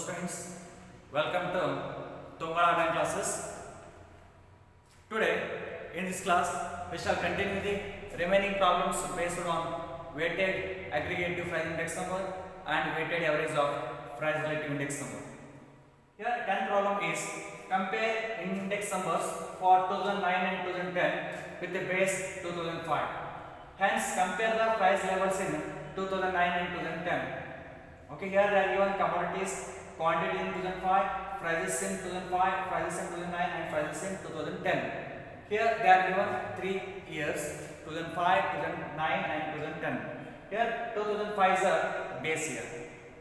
students, welcome to Tongala online classes. Today in this class we shall continue the remaining problems based on weighted aggregative price index number and weighted average of price relative index number. Here 10th problem is compare index numbers for 2009 and 2010 with the base 2005. Hence compare the price levels in 2009 and 2010. Okay, here they are given commodities, quantity in 2005, prices in 2005, prices in 2009 and prices in 2010. Here they are given 3 years, 2005, 2009 and 2010. Here 2005 is a base year.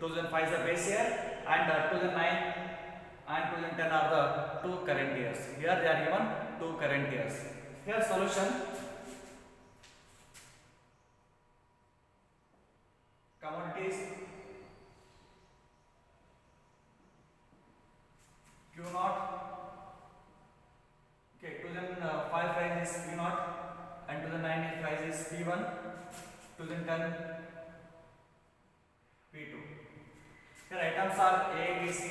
2005 is a base year and 2009 and 2010 are the two current years. Here they are given two current years. Here solution. Commodities Q naught. Okay, 2005 price is Q naught and 2009 price is P1, 2010 P2. Here items are A, B, C.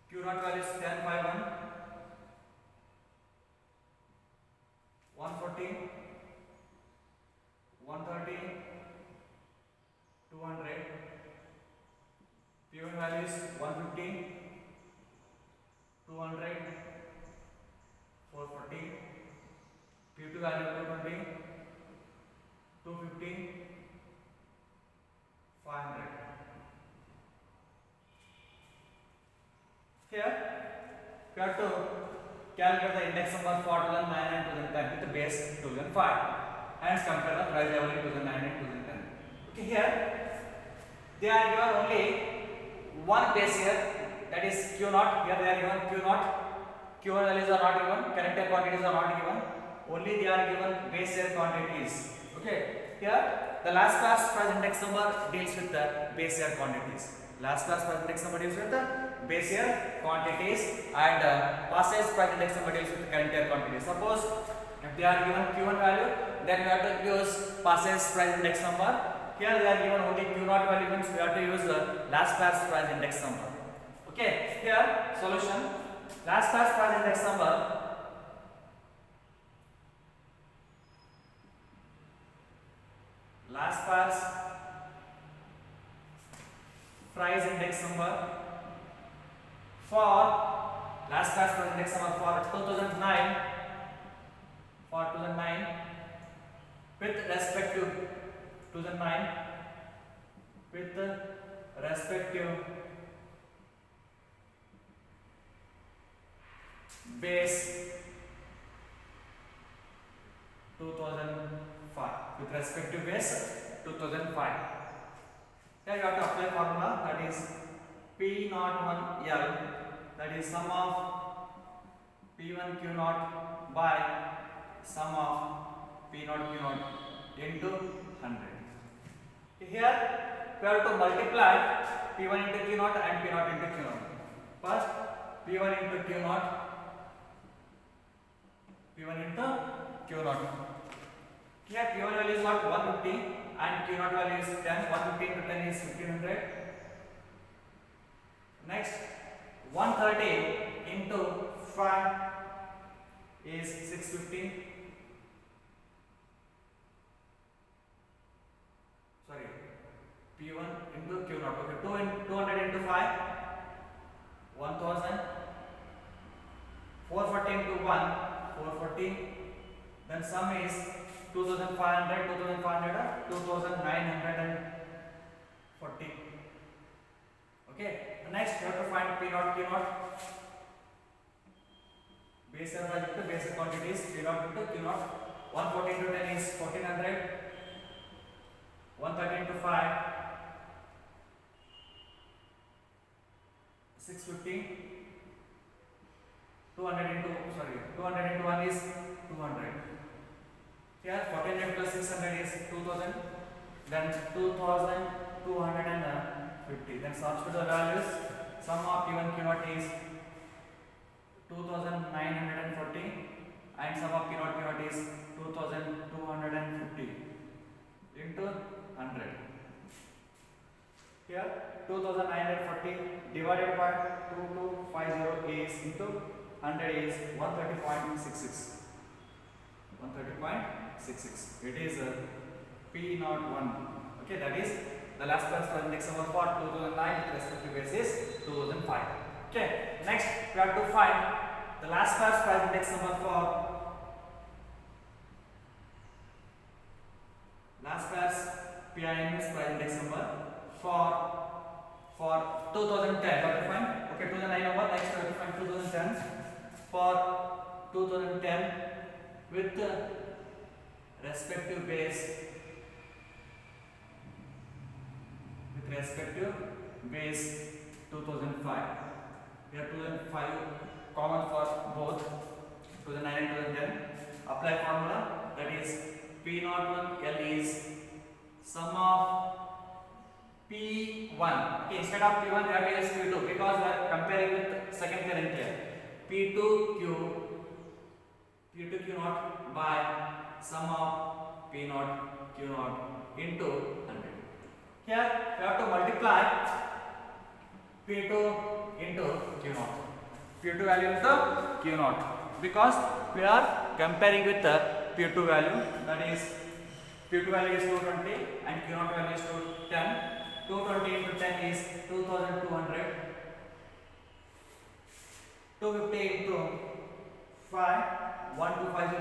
Q naught value is 1051, 140, 130, 200. P1 value is 150, 200, 440. P2 value 220, 250, 500. Here we have to calculate the index number for 2009 and 2010 with the base 2005. Hence compare the price level in 2009 and 2010. Okay, here they are given only one base year, that is Q naught. Here they are given Q naught. Q1 values are not given, current year quantities are not given, only they are given base year quantities. Okay, here the last class price index number deals with the base year quantities. Last class price index number deals with the base year quantities and past year's price index number deals with the current year quantities. Suppose if they are given Q1 value, then we have to use past year's price index number. Here they are given only Q naught value, means we have to use the last class price index number. Okay, here solution. Last class price index number last class price index number for last class price index number for 2009 with respect to 2009 with respective base 2005 with respective base 2005. Here you have to apply formula, that is P01L, that is sum of P1 Q naught by sum of P0 Q naught into 100. Here we have to multiply P1 into Q naught and P0 into Q naught. First P1 into Q naught, P1 into Q naught. Here P1 value is not 150 and Q naught value is 10. 150 into 10 is 1500. Next 130 into 5 is 650. Sorry, P1 into Q naught. Okay, 200 into 5, 1000. 440 into 1, 440. Then sum is 2500, 2940. Okay, next you have to find P0 Q naught. Base year value into base quantities, P0 into Q naught. 140 into 10 is 1400. 130 into 5, 650. 200 into 1 is 200. Here 1400 plus 600 is 2000. Then 2250. Then substitute the values. Sum of P1 Q naught is 2940 and sum of P0 Q naught is 2250 into 100. Here 2940 divided by 2250 is into 100 is 130.66. 130.66. It is P01. Okay, that is the last class for index number for 2009 with respect to basis 2005. Okay, next we have to find the last class price index number for last class PIMS price index number for 2010. What to find? Okay, 2009 over. Next we have to find 2010 for 2010 with respective base 2005. We have 2005 common for both 2009 and 2010. Apply formula, that is P01 L is sum of P1. Okay, instead of P1 we have to use P2 because we are comparing with second current here. P2Q naught by sum of P naught Q naught into 100. Here we have to multiply P2 into Q naught. P2 value into Q naught because we are comparing with the P2 value, that is P2 value is 220 and Q naught value is 210. 220 into 10 is 2200. 250 into 5 1250.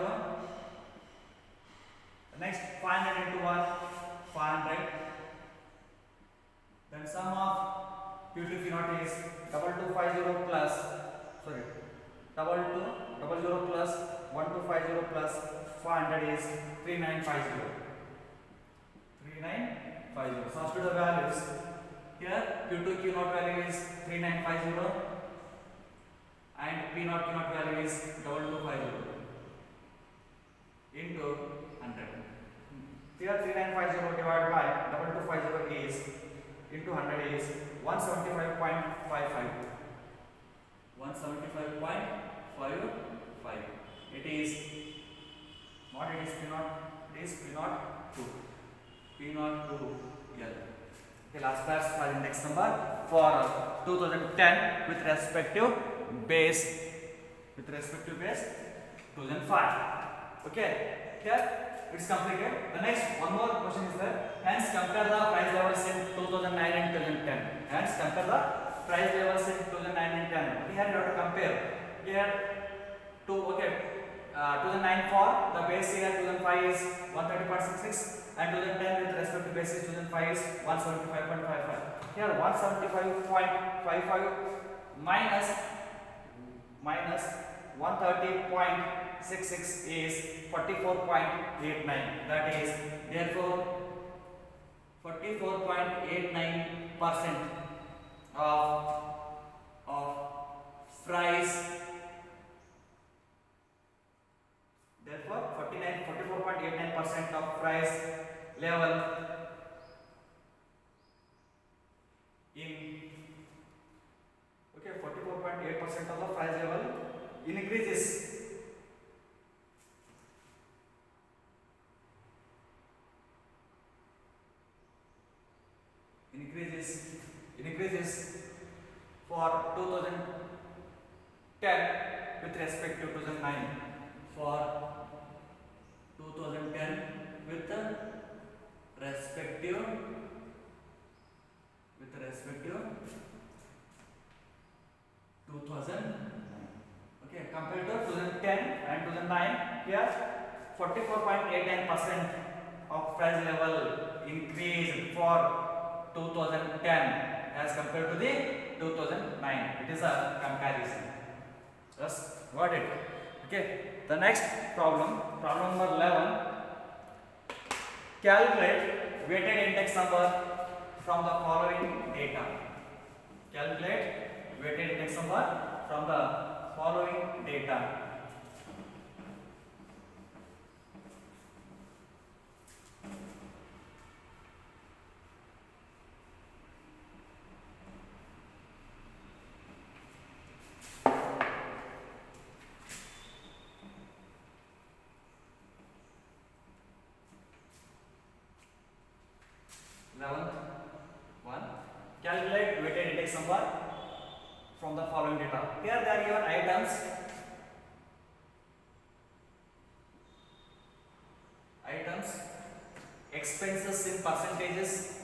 Next 500 into 1 500. Then sum of P2 Q naught is 2250 plus 2200 plus 1250 plus 500 is 3950. 3950. Substitute the values. Here Q2 Q naught value is 3950 and P naught Q naught value is 2250 into 100. Here 3950 divided by 2250 is into 100 is 175.55. 175.55. It is not, it is P naught, it is P naught 2. P naught 2 L. The last class for index number for 2010 with respective base 2005. Okay, here it's completed. The next one more question is there. Hence compare the price levels in 2009 and 2010. Hence compare the price levels in 2009 and 10. Okay, here you have to compare. Here 2009 for the base year 2005 is 130.66 and 2010 with respect to base year 2005 is 175.55. Here 175.55 minus 130.66 is 44.89. That is therefore 44.89% of price. Therefore 44.89% of price level in 44.8% of the price level increases for 2010 with respect to 2009. For 2010 with the respective 2009. Okay, compared to 2010 and 2009, here 44.89% of price level increase for 2010 as compared to the 2009. It is a comparison. Just got it. Okay, the next problem number 11. Calculate weighted index number from the following data. Calculate weighted index number from the following data. One. index number from the following data. Here they are given items, expenses in percentages,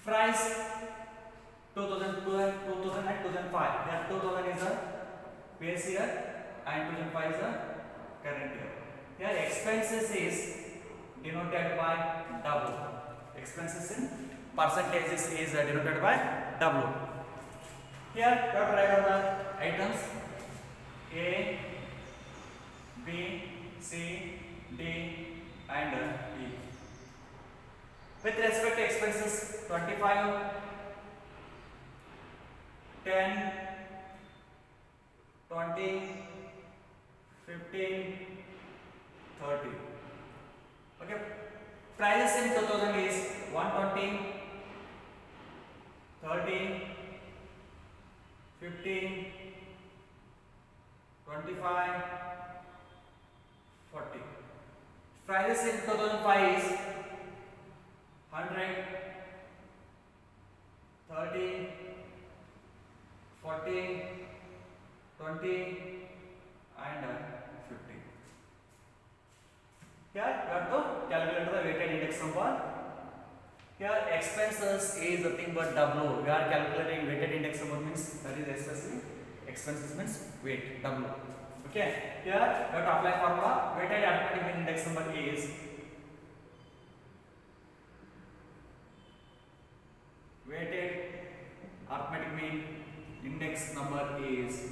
price 2002 and 2000 and 2005. Here 2000 is a base year and 2005 is a current year. Here expenses is denoted by W. Expenses in percentages is denoted by W. Here we have to write down the items A, B, C, D and E. With respect to expenses, 25, 10, 20, 15, 30. Okay. Prices in 2000 is 120, 30, 15, 25, 40. Prices in 2005 is 100, 30, 40, 20 and 50. Here you have to calculate the weighted index number. Here expenses is nothing but W. We are calculating weighted index number means that is especially expenses means weight W. Okay. Here you have to apply formula. Weighted arithmetic mean index number is weighted arithmetic mean index number is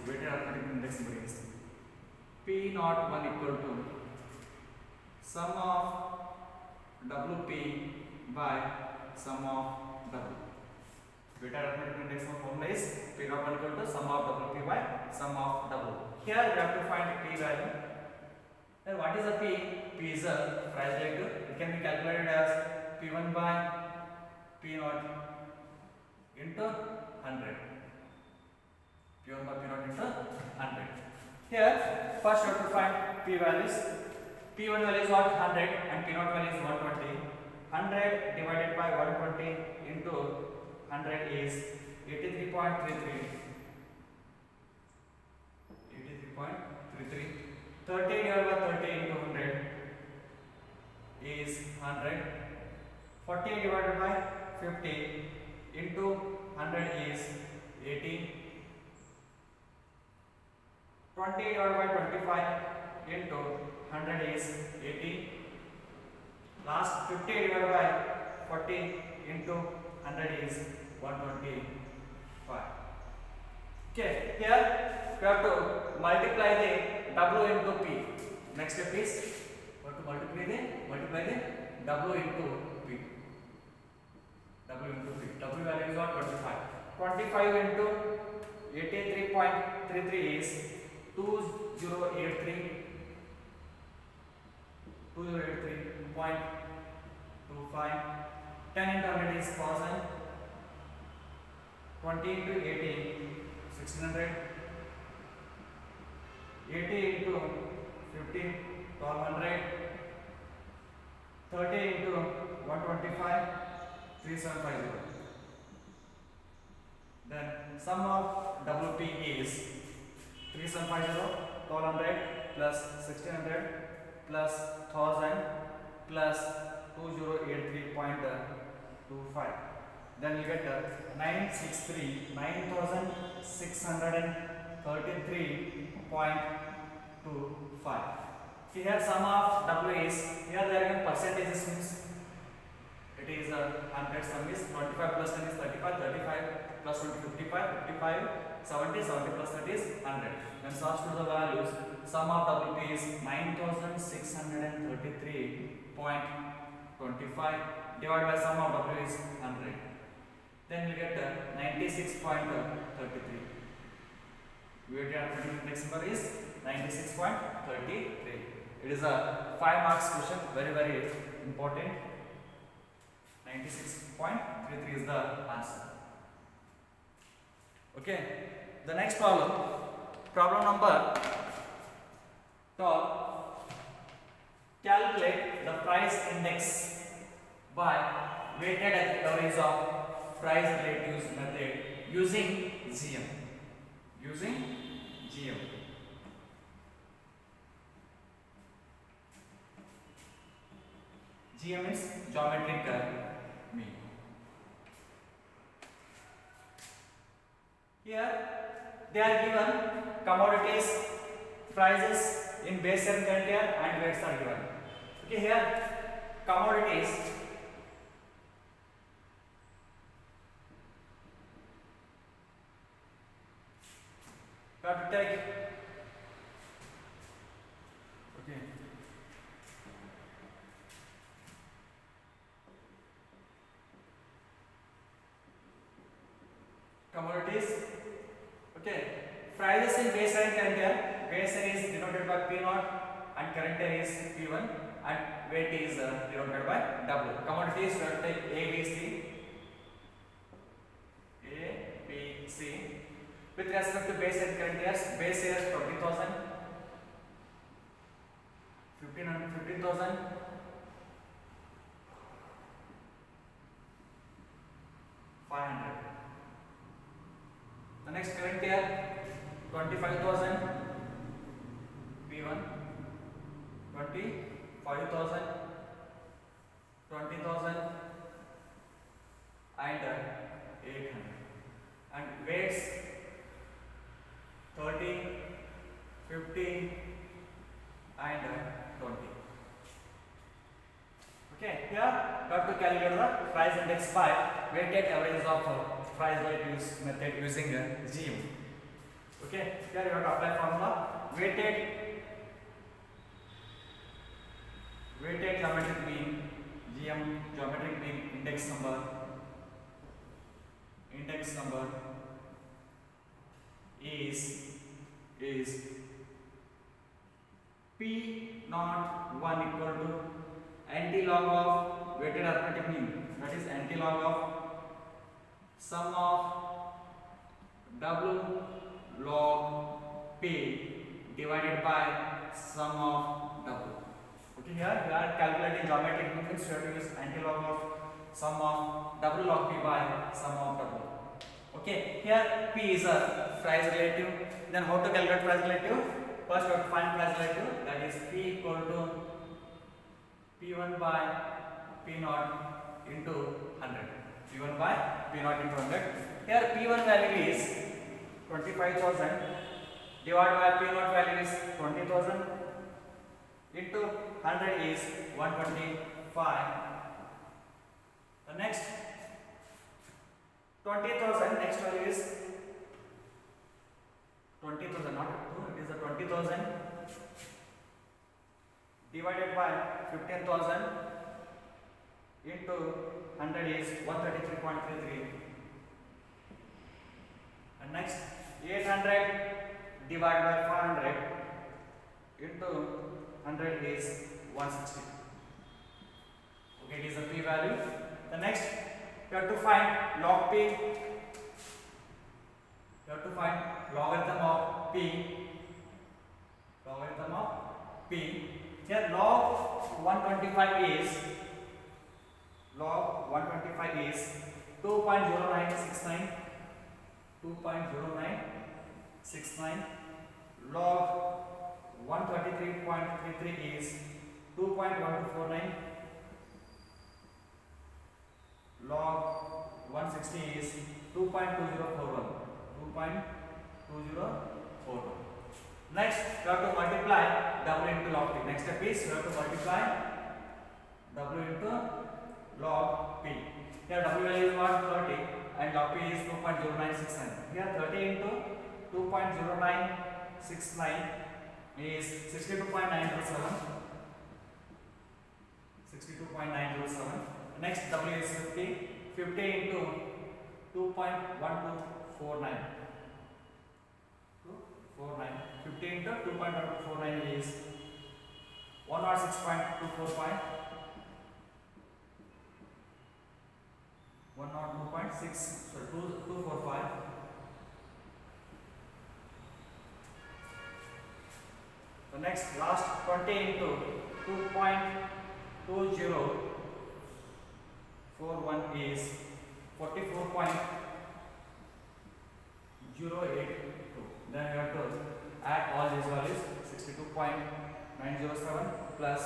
weighted arithmetic mean index number is P naught 1 equal to sum of WP by sum of W. Weighted arithmetic mean index number formula is P naught 1 equal to sum of WP by sum of W. Here we have to find P value. Then what is a P? P is a price relative. It can be calculated as P1 by P naught into 100. P1 by P naught into 100. Here, first you have to find P values. P1 value is what? 100 and P naught value is 120. 100 divided by 120 into 100 is 83.33. 30 divided by 30 into 100 is 100. 40 divided by 50 into 100 is 80. 20 divided by 25 into 100 is 80. Last 50 divided by 40 into 100 is 125. Okay, here we have to multiply the W into P. Next step is we have to multiply the W into P. W value is what? 25. 25 into 83.33 is 2083. 2083.25. 10 into 100 is 1000. 20 into 80, 1600. 80 into 50, 1200. 30 into 125, 3750. Then sum of WP is 3750, 1200 plus 1600 plus 1000 plus 2083.25. Then you get 9633.25. Here sum of W is, here there are percentages means it is 100, sum is 25 plus 10 is 35, 35 plus 20 55, 55, 70, 70 plus 30 is 100. Then substitute the values, sum of WP is 9633.25 divided by sum of W is 100. Then you get 96.33. Weighted arithmetic index number is 96.33. It is a 5 marks question, very important. 96.33 is the answer. Okay. The next problem, problem number 12. Calculate the price index by weighted average of price relatives method using GM. Using GM. GM is geometric mean. Here they are given commodities prices in base and current year and rates are given. Okay, here commodities you have to take. Okay. Commodities. Okay. Prices in base and current year. Base year is denoted by P0 and current year is P1 and weight is denoted by W. Commodities we have to take A, B, C. A, B, C. With respect to base and current years, base years 20,000, 15,000, 500. The next current year 25,000, P1, 25,000, 20,000 and 800. And weights 30, 50 and 20. Okay, here you have to calculate the price index by weighted average of price relatives method using GM. Okay, here you have to apply formula. Weighted geometric mean, GM geometric mean index number is P01 equal to anti-log of weighted arithmetic mean, that is anti-log of sum of W log P divided by sum of W. Okay, here we are calculating geometric mean, means we have to use anti-log of sum of W log P by sum of W. Okay, here P is a price relative. Then how to calculate price relative? First we have to find price relative, that is P equal to P1 by P0 into 100. P1 by P0 into 100. Here P1 value is 25,000 divided by P0 value is 20,000 into 100 is 125. The next 20,000, next value is 20,000, not 2, it is a 20,000 divided by 15,000 into 100 is 133.33. And next 800 divided by 500 into 100 is 160. Okay, it is a P value. The next you have to find log P. You have to find logarithm of P. Logarithm of P. Here log 125 is 2.0969. 2.0969. Log 133.33 is 2.1249. Log 160 is 2.2041. 2.2041. Next, you have to multiply W into log P. Next step is you have to multiply W into log P. Here W value is what? 30 and log P is 2.0969. Here 30 into 2.0969 is 62.907. 62.907. Next W is 50. 50 into 2.1249. 50 into 2.1249 is 106.245. 102.6, so 245. The next last 20 into 2.2041 is 44.082. Then we have to add all these values. 62.907 plus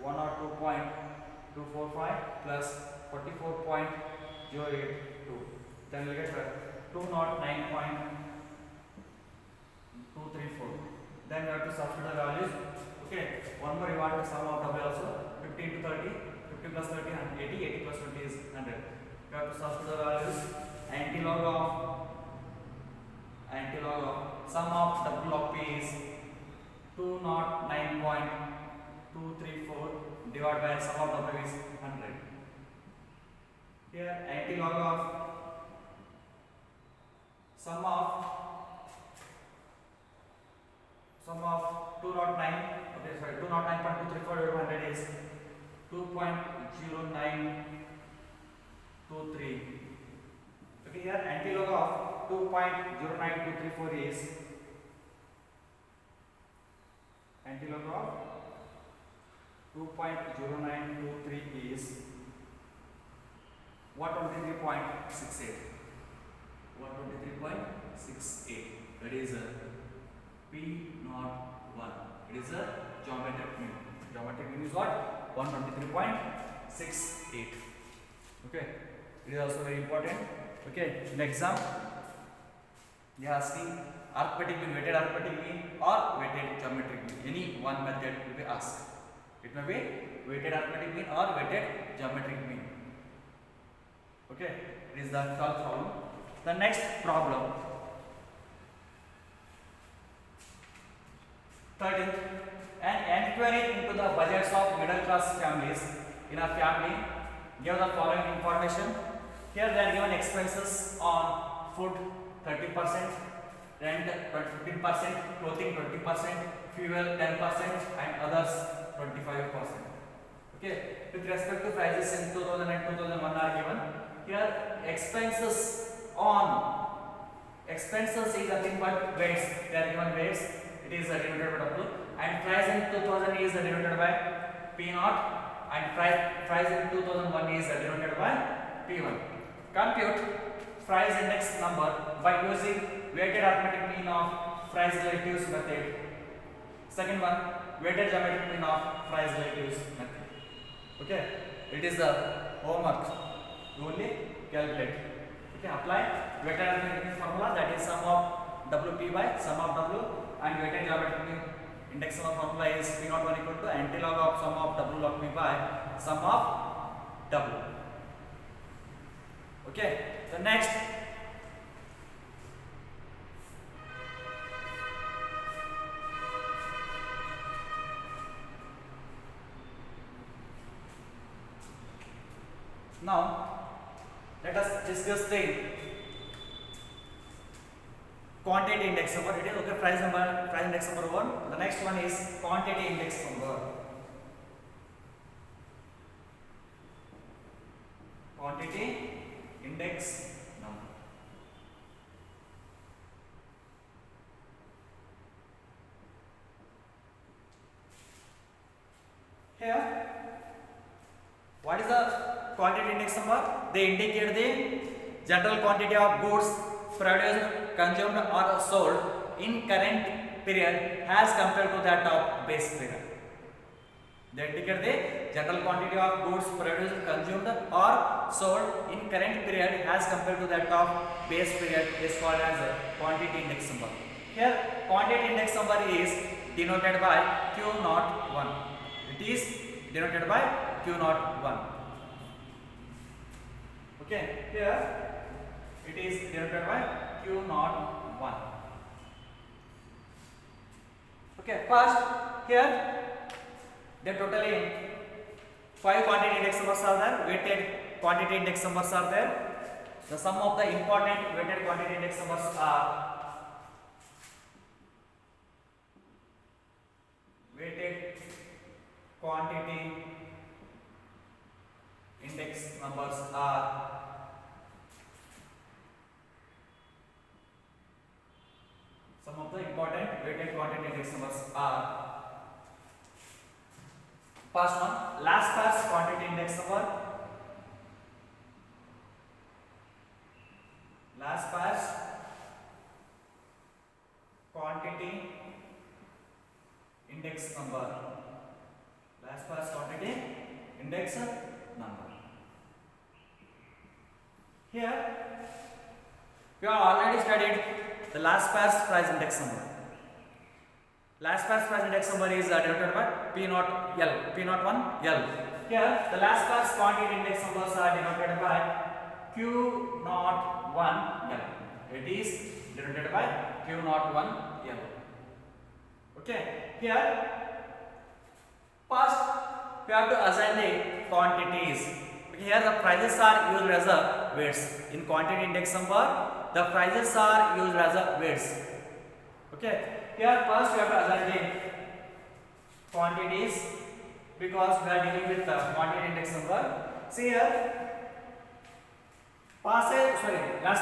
102.245 plus 44.082. Then we get 209.234. Then we have to substitute the values. Okay, one more we want to sum of W also. 50 into 30, 50 plus 30 and 80, 80 plus 20 is 100. We have to substitute the values. Antilog of sum of W of P is 209.234 divided by sum of W is 100. Here antilog of sum of 209.234 divided by 100 is 2.0923. Okay, here antilog of 2.0923 is antilog of 2.0923 is 123.68. 123.68. That is P01. It is a geometric mean. Geometric mean is what? 123.68. Okay. It is also very important. Okay. In the exam, they are asking arithmetic mean, weighted arithmetic mean, or weighted geometric mean. Any one method will be asked. It may be weighted arithmetic mean or weighted geometric mean. Okay. It is the 12th problem. The next problem. 13th, an inquiry into the budgets of middle class families in a family give the following information. Here they are given expenses on food 30%, rent 15%, clothing 20%, fuel 10% and others 25%. Okay, with respect to prices in 2000 and 2001 are given. Here expenses is nothing but weights. They are given weights. It is denoted by W, and price in 2000 is denoted by P0, and price in 2001 is denoted by P1. Compute price index number by using weighted arithmetic mean of price relatives method. Second one, weighted geometric mean of price relatives method. Okay, it is the homework. You only calculate. Okay, apply weighted arithmetic mean formula, that is sum of WP by sum of W, and weighted geometric mean index sum of formula is P01 equal to antilog of sum of W log P by sum of W. Okay, the next now let us discuss the quantity index number. It is okay, price index number 1. The next one is quantity index number. Quantity index number. Here, what is the quantity index number? They indicate the general quantity of goods produced, consumed or sold in current period as compared to that of base period. They indicate the general quantity of goods produced, consumed or sold in current period as compared to that of base period is called as a quantity index number. Here quantity index number is denoted by Q01. It is denoted by Q01. Okay, here it is denoted by Q01. Okay, first here there totally 5 quantity index numbers are there, weighted quantity index numbers are there. The sum of the important weighted quantity index numbers are weighted quantity index numbers are some of the important weighted quantity index numbers are First one, last pass quantity index number. Last pass quantity index number. Last pass quantity index number. Here we have already studied the last pass price index number. Last pass price index number is denoted by P naught L, P naught 1 L. Here the last pass quantity index numbers are denoted by Q naught 1 L. It is denoted by Q naught 1 L. Okay. Here first we have to assign the quantities. Here the prices are used as a weights. In quantity index number, the prices are used as a weights. Okay. Here first we have to assign the quantities because we are dealing with the quantity index number. See here, last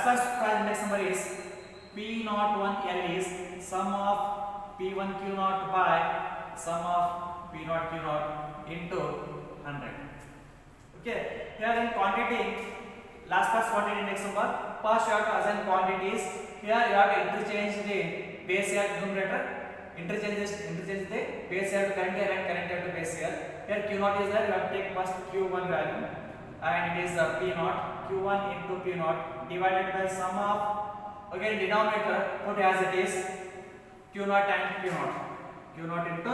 pass price index number is P naught 1 L is sum of P1 Q naught by sum of P naught Q naught into 100. Okay, here in quantity, last pass quantity index number, first you have to assign quantities. Here you have to interchange the base year numerator, interchange the base year to current year and current year to base year. Here Q naught is there, you have to take first Q1 value and it is P naught, Q1 into P naught divided by sum of, again denominator put as it is Q naught and P naught, Q naught into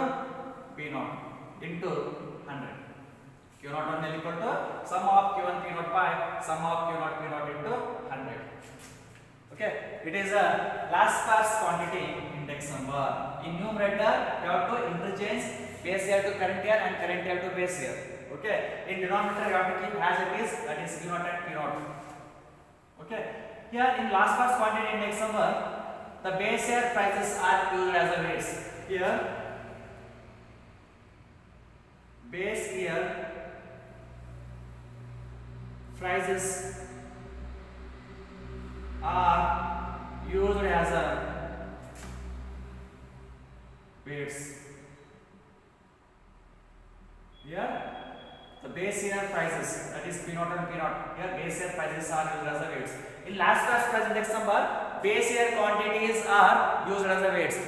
P naught into 100. Q naught 1 is equal to sum of Q1 P naught by sum of Q naught P naught into 100. Okay, it is a last pass quantity index number. In numerator, you have to interchange base year to current year and current year to base year. Okay, in denominator you have to keep as it is, that is Q naught and P naught. Okay, here in last pass quantity index number, the base year prices are used as a weights. Here, base year prices are used as a weights. Here the base year prices, that is P naught and P naught, here base year prices are used as a weights. In last pass price index number, base year quantities are used as a weights.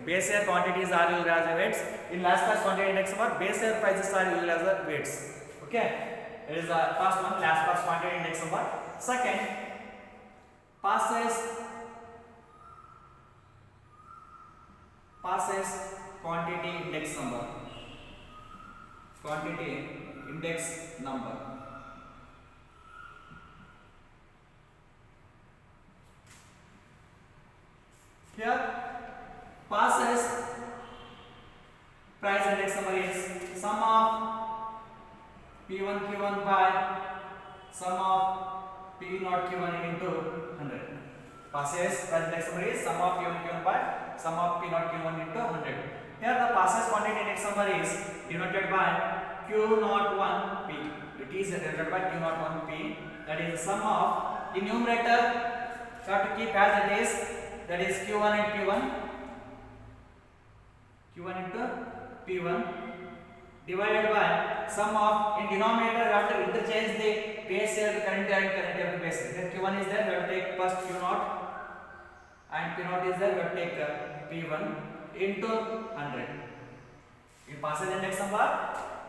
Base year quantities are used as a weights. In last pass quantity index number, base year prices are used as a weights. Okay. It is the first one, last pass quantity index number. Second, passes quantity index number. Quantity index number. Here, passes price index number is sum of P1 Q1 by sum of P naught Q1 into 100. Passes price index number is sum of P1 Q1 by sum of P naught Q1 into 100. Here the passes quantity index number is denoted by Q naught 1 P. It is denoted by Q naught 1 P. That is the sum of, in numerator you have to keep as it is, that is Q1 and P1. Q1 into P1 divided by sum of, in denominator you have to interchange the base year to current year and current year to base year. Here Q1 is there, we have to take first Q naught and P naught is there, we have to take P1 into 100. In passage index number,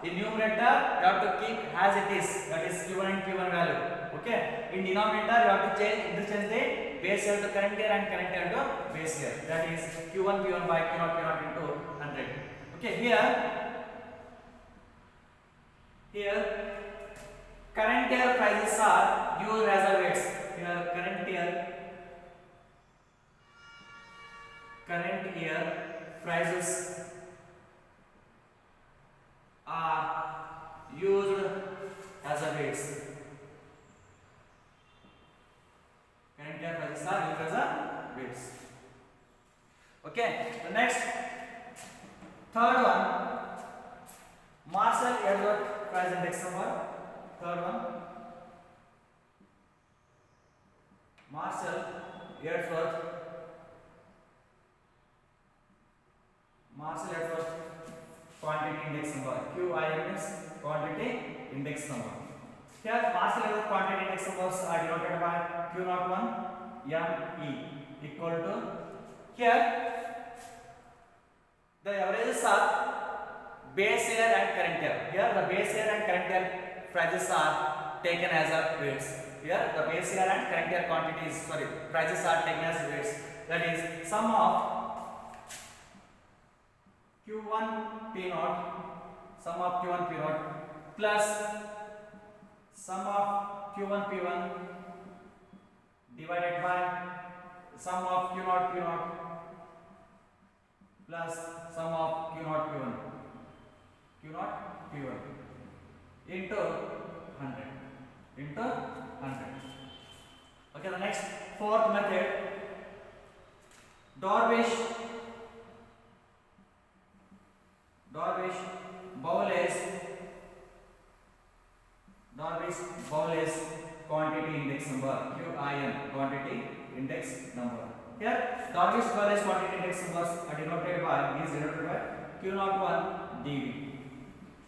in numerator you have to keep as it is, that is Q1 and P1 value. Okay. In denominator you have to interchange the base year to current year and current year to base year. That is Q1 P1 by Q naught P naught into 100. Okay. Here current year prices are used as a weights. Here current year prices are used as a weights. Current year prices are used as a weights. Okay. The next, third one, Marshall-Edwards price index number. Third one, Marshall-Edwards quantity index number. QIN means quantity index number. Here mass level quantity index numbers are denoted by Q01 ME equal to, here the averages are base year and current year. Here the base year and current year prices are taken as a weights. Here the base year and current year quantities, prices are taken as weights. That is sum of Q1 P naught, sum of Q1 P naught plus sum of Q1 P1 divided by sum of Q0 P naught plus sum of Q0 P1 into 100 into 100. Okay, the next fourth method, Darvish Bowles quantity index number, QIN quantity index number. Here Darvish Bowles quantity index numbers are denoted by Q01 dV.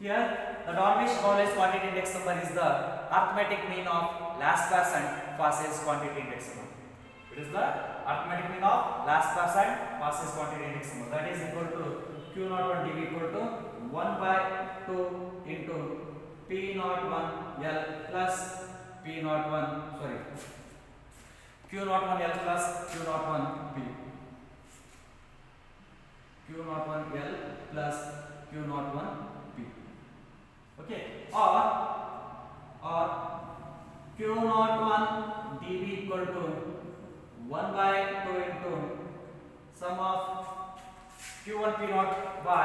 Here the Darvish Bowles quantity index number is the arithmetic mean of last percent passes quantity index number. It is the arithmetic mean of last percent passes quantity index number. That is equal to Q01 dV equal to 1 by 2 into P01 L plus Q01 L plus Q01 P. Q01 L plus Q01 P. Okay, or Q01 dV equal to 1 by 2 into sum of Q1 P naught by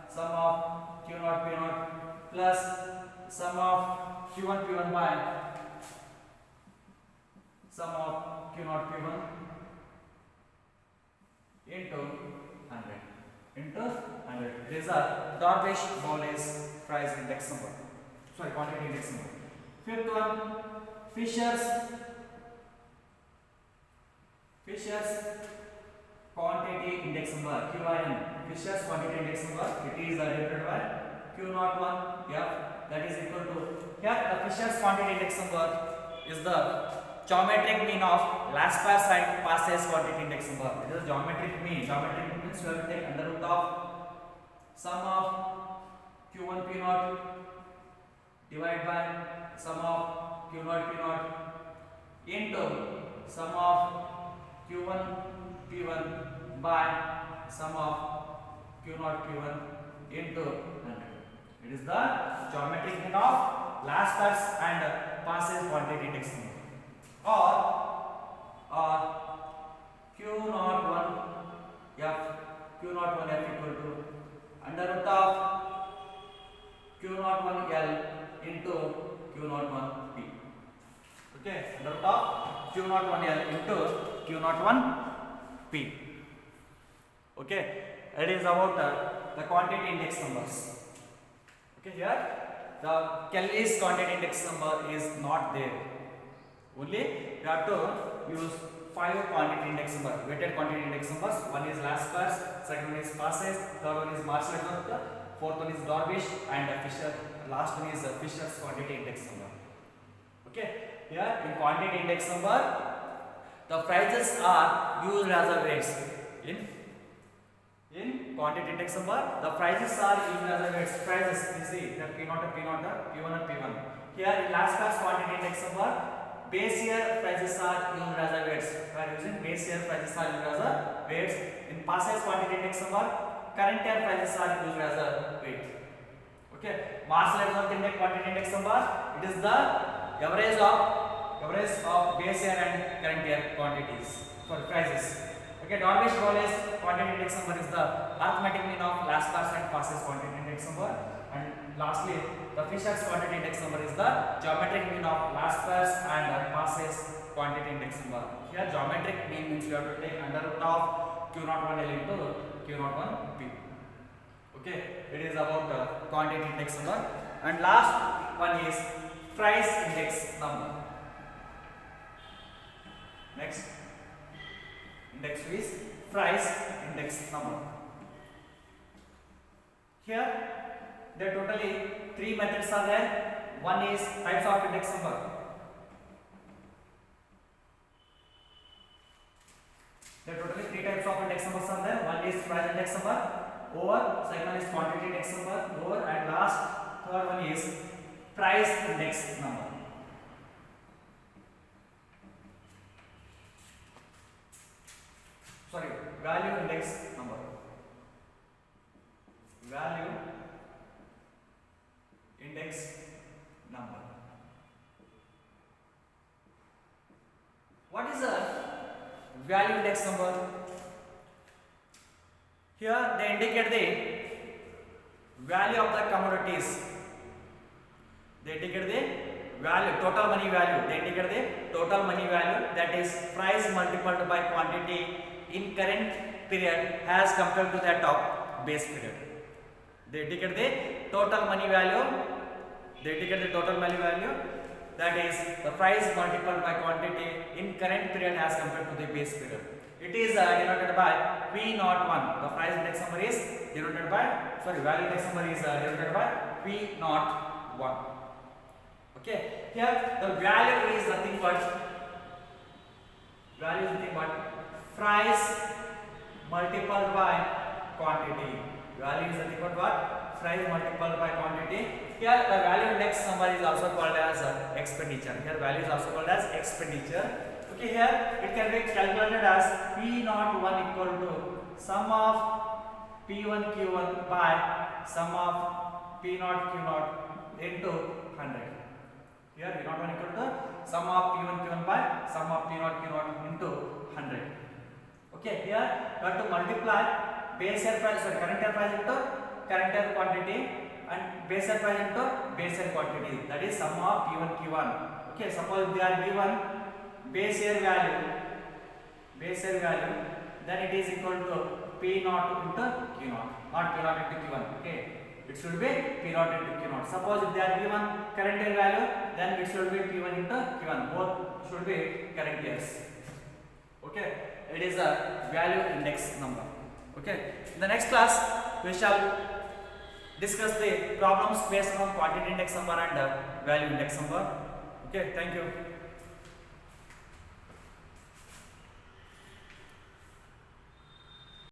sum of Q0 P naught plus sum of Q1 P1 by sum of Q0 P1 into 100. These are Darvish Bowles price index number. Quantity index number. Fifth one, Fisher's quantity index number, QIN. Fisher's quantity index number. It is denoted by Q01 F. That is equal to, here the Fisher's quantity index number is the geometric mean of last percent passes quantity index number. It is geometric mean. Geometric mean means we have to take under root of sum of Q1 P naught divided by sum of Q0 P naught into sum of Q1 P1 by sum of Q0 P1 into 100. It is the geometric mean of last pass and passes quantity index number. Or Q01 F equal to under root of Q01 L into Q01 P. Okay, under root of Q01 L into Q01 P. Okay, it is about the quantity index numbers. Okay, here the Kelly's quantity index number is not there. Only you have to use 5 quantity index number, weighted quantity index numbers. One is last pass, second one is passes, third one is Marshall, fourth one is Darvish, and Fisher. Last one is Fisher's quantity index number. Okay, here in quantity index number, the prices are used as a weights. In quantity index number, the prices are used as a weights. Prices, you see that P0 and P0, P1 and P1. Here in last pass quantity index number, base year prices are used as a weights. We are using base year prices are used as a weights. In passes quantity index number, current year prices are used as a weight. Okay, Marshall quantity index number, it is the average of base year and current year quantities for prices. Okay, Darvish Bowles quantity index number is the arithmetic mean of last pass and passes quantity index number. And lastly, the Fisher's quantity index number is the geometric mean of last pass and passes quantity index number. Here geometric mean means you have to take under root of Q01 L into Q01 P. Okay, it is about quantity index number. And last one is price index number. Next index is price index number. Here there are totally three methods are there. One is types of index number. There are totally three types of index numbers are there. One is price index number, over, second one is quantity index number, over, and last third one is price index number. Sorry, value index number. Value index number. What is a value index number? Here they indicate the value of the commodities. They indicate the value, total money value. They indicate the total money value, that is price multiplied by quantity in current period as compared to that of base period. They indicate the total money value. They indicate the total money value, that is the price multiplied by quantity in current period as compared to the base period. It is denoted by P01. The price index number is denoted by, value index number is denoted by P01. Okay, here the value is nothing but price multiplied by quantity. Value is nothing but what? Price multiplied by quantity. Here the value index number is also called as expenditure. Here value is also called as expenditure. Okay, here it can be calculated as P01 equal to sum of P1 Q1 by sum of P0 Q0 into 100. Here P01 equal to sum of P1 Q1 by sum of P0 Q0 into 100. Okay, here you have to multiply base year price, current year price into current year quantity, and base year price into base year quantity, that is sum of P1 Q1. Okay, suppose they are given base year value, then it is equal to P0 into Q0, not P0 into Q1. Okay, it should be P0 into Q0. Suppose if they are given current year value, then it should be P1 into Q1. Both should be current years. Okay, it is a value index number. Okay, in the next class we shall discuss the problems based on quantity index number and value index number. Okay, thank you.